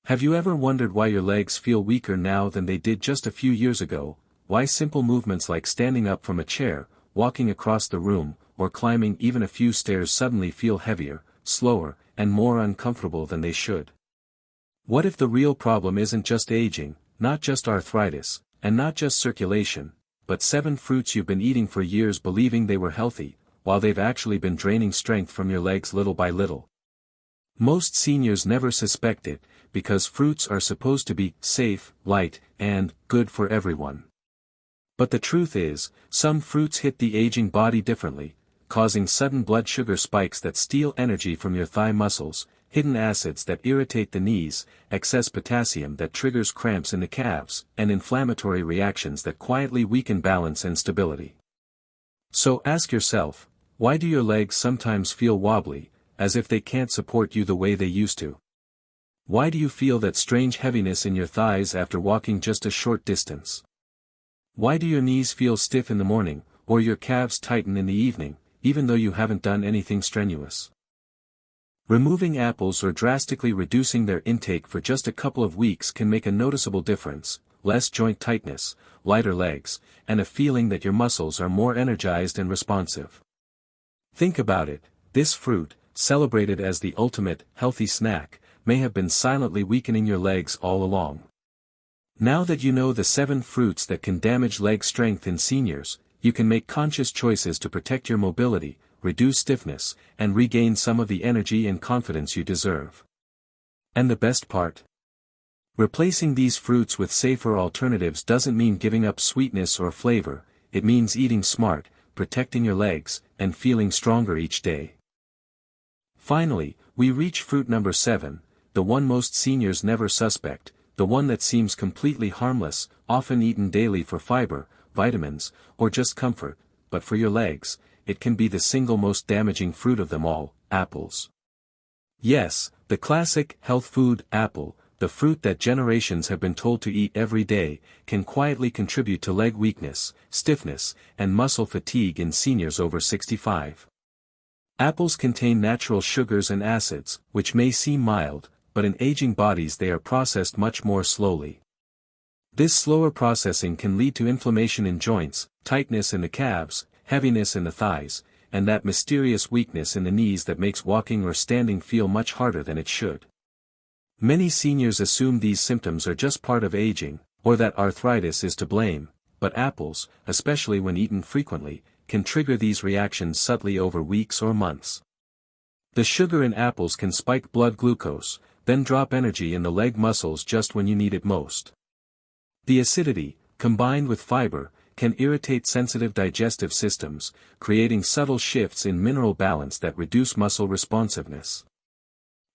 Have you ever wondered why your legs feel weaker now than they did just a few years ago? Why simple movements like standing up from a chair, walking across the room, or climbing even a few stairs suddenly feel heavier, slower, and more uncomfortable than they should? What if the real problem isn't just aging, not just arthritis, and not just circulation, but 7 fruits you've been eating for years believing they were healthy, while they've actually been draining strength from your legs little by little? Most seniors never suspect it, because fruits are supposed to be safe, light, and good for everyone. But the truth is, some fruits hit the aging body differently, causing sudden blood sugar spikes that steal energy from your thigh muscles, hidden acids that irritate the knees, excess potassium that triggers cramps in the calves, and inflammatory reactions that quietly weaken balance and stability. So ask yourself, why do your legs sometimes feel wobbly, as if they can't support you the way they used to? Why do you feel that strange heaviness in your thighs after walking just a short distance? Why do your knees feel stiff in the morning, or your calves tighten in the evening, even though you haven't done anything strenuous? Removing apples or drastically reducing their intake for just a couple of weeks can make a noticeable difference: less joint tightness, lighter legs, and a feeling that your muscles are more energized and responsive. Think about it, this fruit, celebrated as the ultimate healthy snack, may have been silently weakening your legs all along. Now that you know the 7 fruits that can damage leg strength in seniors, you can make conscious choices to protect your mobility, reduce stiffness, and regain some of the energy and confidence you deserve. And the best part? Replacing these fruits with safer alternatives doesn't mean giving up sweetness or flavor, it means eating smart, protecting your legs, and feeling stronger each day. Finally, we reach fruit number 7, the one most seniors never suspect, the one that seems completely harmless, often eaten daily for fiber, vitamins, or just comfort, but for your legs, it can be the single most damaging fruit of them all: apples. Yes, the classic health food apple, the fruit that generations have been told to eat every day, can quietly contribute to leg weakness, stiffness, and muscle fatigue in seniors over 65. Apples contain natural sugars and acids, which may seem mild, but in aging bodies they are processed much more slowly. This slower processing can lead to inflammation in joints, tightness in the calves, heaviness in the thighs, and that mysterious weakness in the knees that makes walking or standing feel much harder than it should. Many seniors assume these symptoms are just part of aging, or that arthritis is to blame, but apples, especially when eaten frequently, can trigger these reactions subtly over weeks or months. The sugar in apples can spike blood glucose, then drop energy in the leg muscles just when you need it most. The acidity, combined with fiber, can irritate sensitive digestive systems, creating subtle shifts in mineral balance that reduce muscle responsiveness.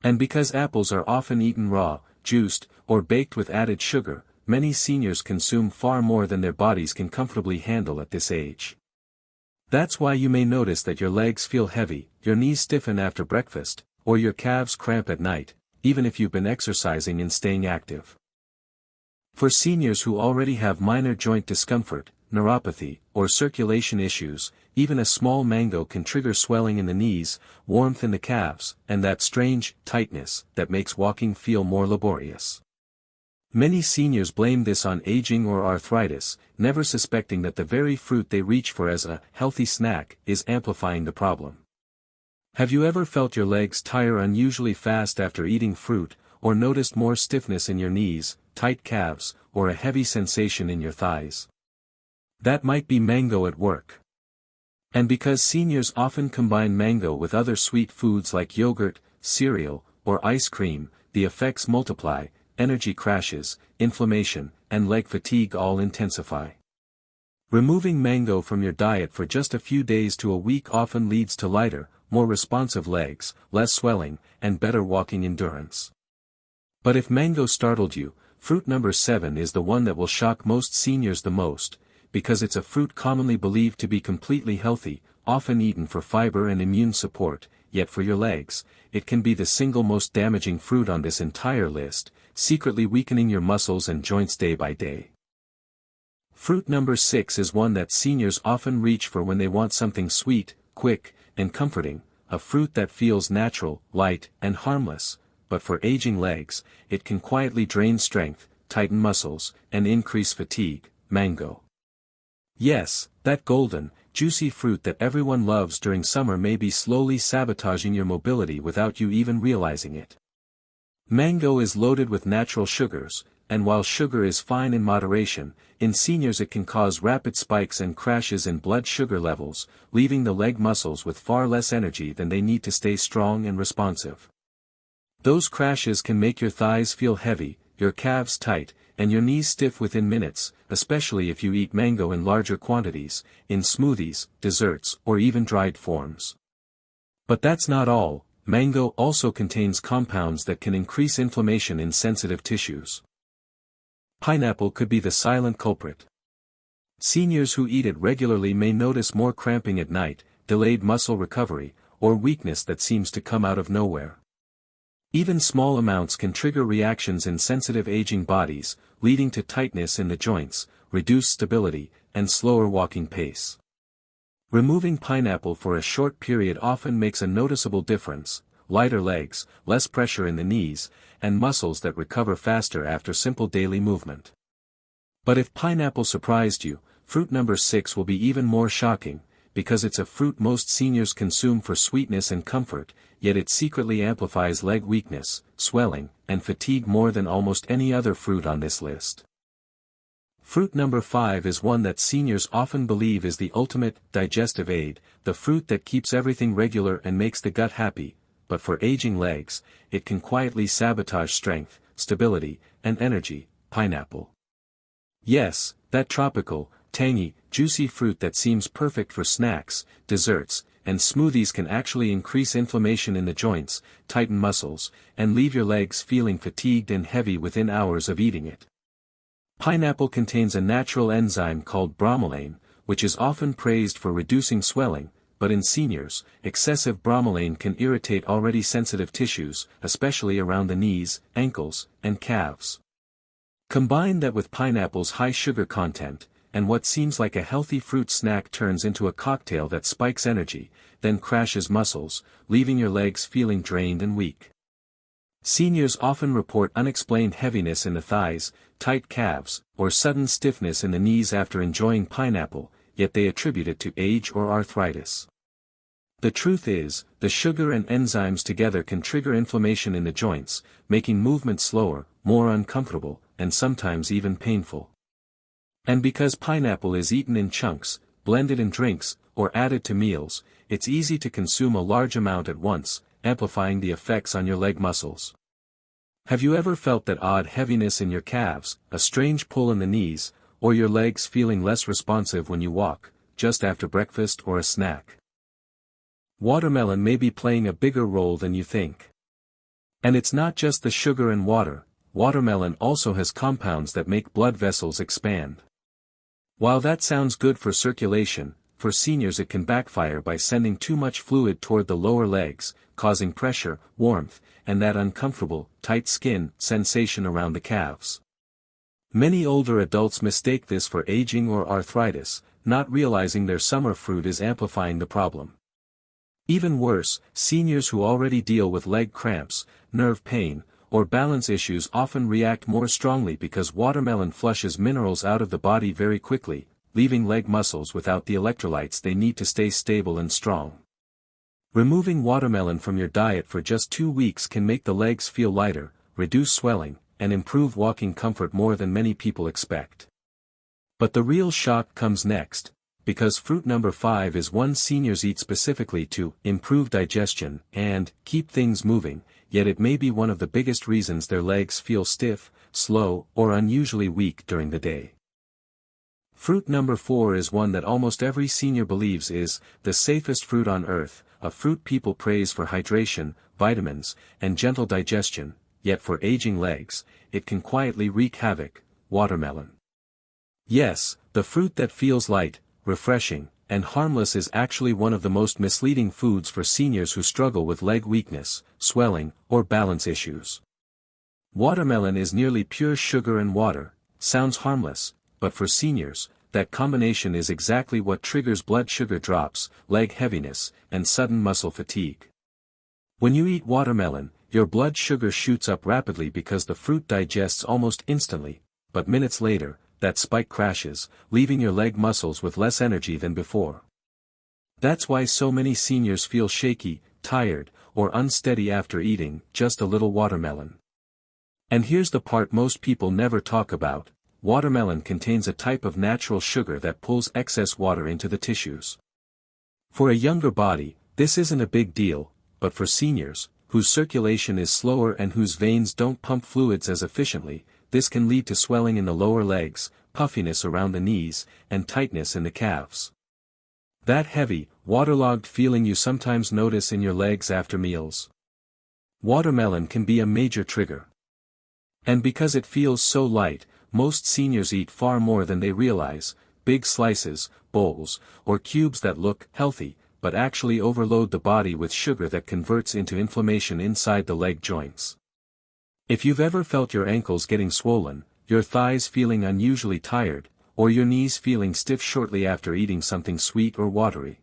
And because apples are often eaten raw, juiced, or baked with added sugar, many seniors consume far more than their bodies can comfortably handle at this age. That's why you may notice that your legs feel heavy, your knees stiffen after breakfast, or your calves cramp at night, even if you've been exercising and staying active. For seniors who already have minor joint discomfort, neuropathy, or circulation issues, even a small mango can trigger swelling in the knees, warmth in the calves, and that strange tightness that makes walking feel more laborious. Many seniors blame this on aging or arthritis, never suspecting that the very fruit they reach for as a healthy snack is amplifying the problem. Have you ever felt your legs tire unusually fast after eating fruit, or noticed more stiffness in your knees, tight calves, or a heavy sensation in your thighs? That might be mango at work. And because seniors often combine mango with other sweet foods like yogurt, cereal, or ice cream, the effects multiply: energy crashes, inflammation, and leg fatigue all intensify. Removing mango from your diet for just a few days to a week often leads to lighter, more responsive legs, less swelling, and better walking endurance. But if mango startled you, fruit number 7 is the one that will shock most seniors the most, because it's a fruit commonly believed to be completely healthy, often eaten for fiber and immune support, yet for your legs, it can be the single most damaging fruit on this entire list, secretly weakening your muscles and joints day by day. Fruit number 6 is one that seniors often reach for when they want something sweet, quick, and comforting, a fruit that feels natural, light, and harmless, but for aging legs, it can quietly drain strength, tighten muscles, and increase fatigue. Mango. Yes, that golden, juicy fruit that everyone loves during summer may be slowly sabotaging your mobility without you even realizing it. Mango is loaded with natural sugars, and while sugar is fine in moderation, in seniors it can cause rapid spikes and crashes in blood sugar levels, leaving the leg muscles with far less energy than they need to stay strong and responsive. Those crashes can make your thighs feel heavy, your calves tight, and your knees stiff within minutes, especially if you eat mango in larger quantities, in smoothies, desserts, or even dried forms. But that's not all. Mango also contains compounds that can increase inflammation in sensitive tissues. Pineapple could be the silent culprit. Seniors who eat it regularly may notice more cramping at night, delayed muscle recovery, or weakness that seems to come out of nowhere. Even small amounts can trigger reactions in sensitive aging bodies, leading to tightness in the joints, reduced stability, and slower walking pace. Removing pineapple for a short period often makes a noticeable difference: lighter legs, less pressure in the knees, and muscles that recover faster after simple daily movement. But if pineapple surprised you, fruit number 6 will be even more shocking, because it's a fruit most seniors consume for sweetness and comfort, yet it secretly amplifies leg weakness, swelling, and fatigue more than almost any other fruit on this list. Fruit number 5 is one that seniors often believe is the ultimate digestive aid, the fruit that keeps everything regular and makes the gut happy, but for aging legs, it can quietly sabotage strength, stability, and energy. Pineapple. Yes, that tropical, tangy, juicy fruit that seems perfect for snacks, desserts, and smoothies can actually increase inflammation in the joints, tighten muscles, and leave your legs feeling fatigued and heavy within hours of eating it. Pineapple contains a natural enzyme called bromelain, which is often praised for reducing swelling, but in seniors, excessive bromelain can irritate already sensitive tissues, especially around the knees, ankles, and calves. Combine that with pineapple's high sugar content, and what seems like a healthy fruit snack turns into a cocktail that spikes energy, then crashes muscles, leaving your legs feeling drained and weak. Seniors often report unexplained heaviness in the thighs, tight calves, or sudden stiffness in the knees after enjoying pineapple, yet they attribute it to age or arthritis. The truth is, the sugar and enzymes together can trigger inflammation in the joints, making movement slower, more uncomfortable, and sometimes even painful. And because pineapple is eaten in chunks, blended in drinks, or added to meals, it's easy to consume a large amount at once, amplifying the effects on your leg muscles. Have you ever felt that odd heaviness in your calves, a strange pull in the knees, or your legs feeling less responsive when you walk, just after breakfast or a snack? Watermelon may be playing a bigger role than you think. And it's not just the sugar and water. Watermelon also has compounds that make blood vessels expand. While that sounds good for circulation, for seniors it can backfire by sending too much fluid toward the lower legs, causing pressure, warmth, and that uncomfortable, tight skin sensation around the calves. Many older adults mistake this for aging or arthritis, not realizing their summer fruit is amplifying the problem. Even worse, seniors who already deal with leg cramps, nerve pain, or balance issues often react more strongly because watermelon flushes minerals out of the body very quickly, leaving leg muscles without the electrolytes they need to stay stable and strong. Removing watermelon from your diet for just 2 weeks can make the legs feel lighter, reduce swelling, and improve walking comfort more than many people expect. But the real shock comes next, because fruit number 5 is one seniors eat specifically to improve digestion and keep things moving, yet it may be one of the biggest reasons their legs feel stiff, slow, or unusually weak during the day. Fruit number 4 is one that almost every senior believes is the safest fruit on earth, a fruit people praise for hydration, vitamins, and gentle digestion, yet for aging legs, it can quietly wreak havoc: watermelon. Yes, the fruit that feels light, refreshing, and harmless is actually one of the most misleading foods for seniors who struggle with leg weakness, swelling, or balance issues. Watermelon is nearly pure sugar and water. Sounds harmless, but for seniors, that combination is exactly what triggers blood sugar drops, leg heaviness, and sudden muscle fatigue. When you eat watermelon, your blood sugar shoots up rapidly because the fruit digests almost instantly, but minutes later, that spike crashes, leaving your leg muscles with less energy than before. That's why so many seniors feel shaky, tired, or unsteady after eating just a little watermelon. And here's the part most people never talk about: watermelon contains a type of natural sugar that pulls excess water into the tissues. For a younger body, this isn't a big deal, but for seniors, whose circulation is slower and whose veins don't pump fluids as efficiently, this can lead to swelling in the lower legs, puffiness around the knees, and tightness in the calves. That heavy, waterlogged feeling you sometimes notice in your legs after meals. Watermelon can be a major trigger. And because it feels so light, most seniors eat far more than they realize: big slices, bowls, or cubes that look healthy, but actually overload the body with sugar that converts into inflammation inside the leg joints. If you've ever felt your ankles getting swollen, your thighs feeling unusually tired, or your knees feeling stiff shortly after eating something sweet or watery.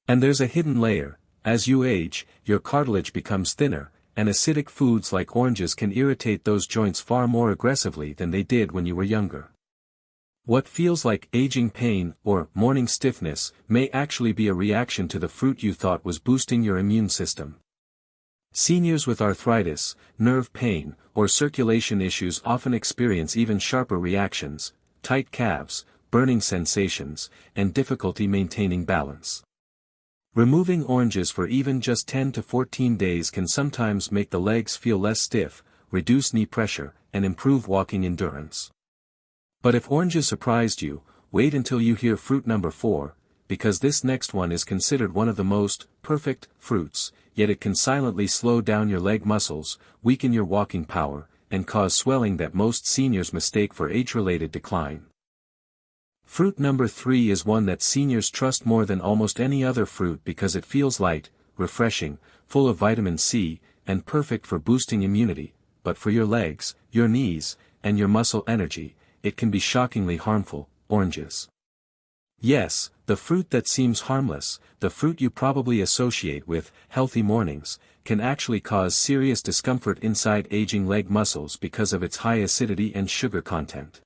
And there's a hidden layer: as you age, your cartilage becomes thinner, and acidic foods like oranges can irritate those joints far more aggressively than they did when you were younger. What feels like aging pain or morning stiffness may actually be a reaction to the fruit you thought was boosting your immune system. Seniors with arthritis, nerve pain, or circulation issues often experience even sharper reactions: tight calves, burning sensations, and difficulty maintaining balance. Removing oranges for even just 10 to 14 days can sometimes make the legs feel less stiff, reduce knee pressure, and improve walking endurance. But if oranges surprised you, wait until you hear fruit number 4, because this next one is considered one of the most perfect fruits, yet it can silently slow down your leg muscles, weaken your walking power, and cause swelling that most seniors mistake for age-related decline. Fruit number 3 is one that seniors trust more than almost any other fruit because it feels light, refreshing, full of vitamin C, and perfect for boosting immunity, but for your legs, your knees, and your muscle energy, it can be shockingly harmful: oranges. Yes, the fruit that seems harmless, the fruit you probably associate with healthy mornings, can actually cause serious discomfort inside aging leg muscles because of its high acidity and sugar content.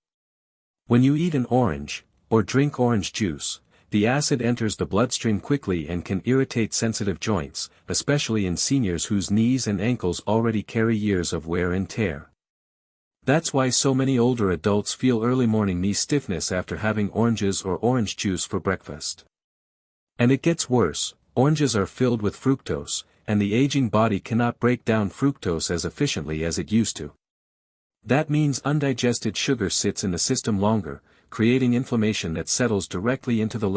When you eat an orange, or drink orange juice, the acid enters the bloodstream quickly and can irritate sensitive joints, especially in seniors whose knees and ankles already carry years of wear and tear. That's why so many older adults feel early morning knee stiffness after having oranges or orange juice for breakfast. And it gets worse: oranges are filled with fructose, and the aging body cannot break down fructose as efficiently as it used to. That means undigested sugar sits in the system longer, creating inflammation that settles directly into the